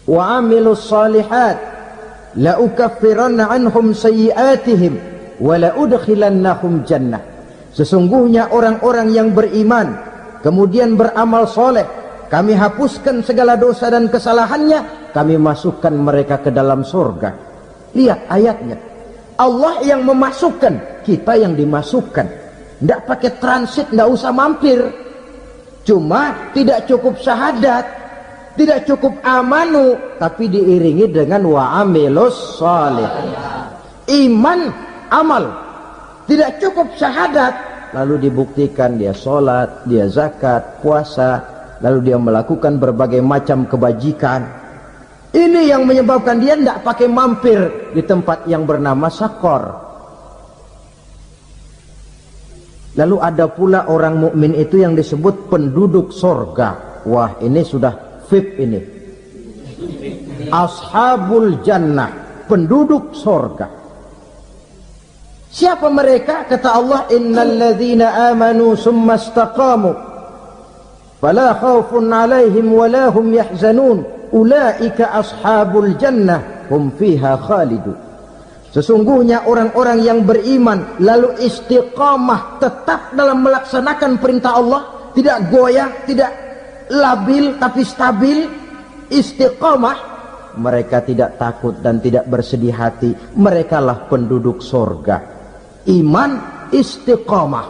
wa amilus salihat la ukaffiranna anhum sayyi'atihim wa la udkhilannahum jannah. Sesungguhnya orang-orang yang beriman kemudian beramal soleh, kami hapuskan segala dosa dan kesalahannya, kami masukkan mereka ke dalam surga. Lihat ayatnya, Allah yang memasukkan, kita yang dimasukkan. Tidak pakai transit, tidak usah mampir. Cuma tidak cukup syahadat, tidak cukup amanu, tapi diiringi dengan wa'amilus salih. Iman, amal. Tidak cukup syahadat, lalu dibuktikan dia sholat, dia zakat, puasa, lalu dia melakukan berbagai macam kebajikan. Ini yang menyebabkan dia tidak pakai mampir di tempat yang bernama Saqar. Lalu ada pula orang mukmin itu yang disebut penduduk surga. Wah, ini sudah VIP ini. Ashabul jannah, penduduk surga. Siapa mereka? Kata Allah, innal ladzina amanu summa istaqamu fala khaufun 'alaihim wala hum yahzanun ulaika ashabul jannah hum fiha khalidun. Sesungguhnya orang-orang yang beriman lalu istiqamah, tetap dalam melaksanakan perintah Allah, tidak goyah, tidak labil tapi stabil, istiqamah, mereka tidak takut dan tidak bersedih hati. Merekalah penduduk surga. Iman, istiqamah.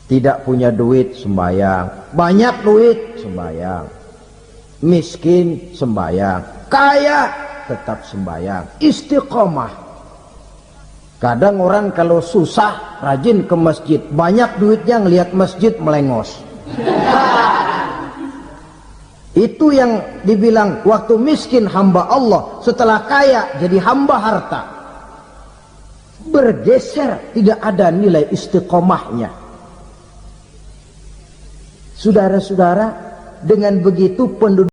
Tidak punya duit, sembahyang. Banyak duit, sembahyang. Miskin, sembahyang. Kaya, tetap sembahyang. Istiqamah. Kadang orang kalau susah rajin ke masjid, banyak duitnya ngelihat masjid melengos. Itu yang dibilang waktu miskin hamba Allah, setelah kaya jadi hamba harta. Bergeser, tidak ada nilai istiqomahnya. Saudara-saudara, dengan begitu penduduk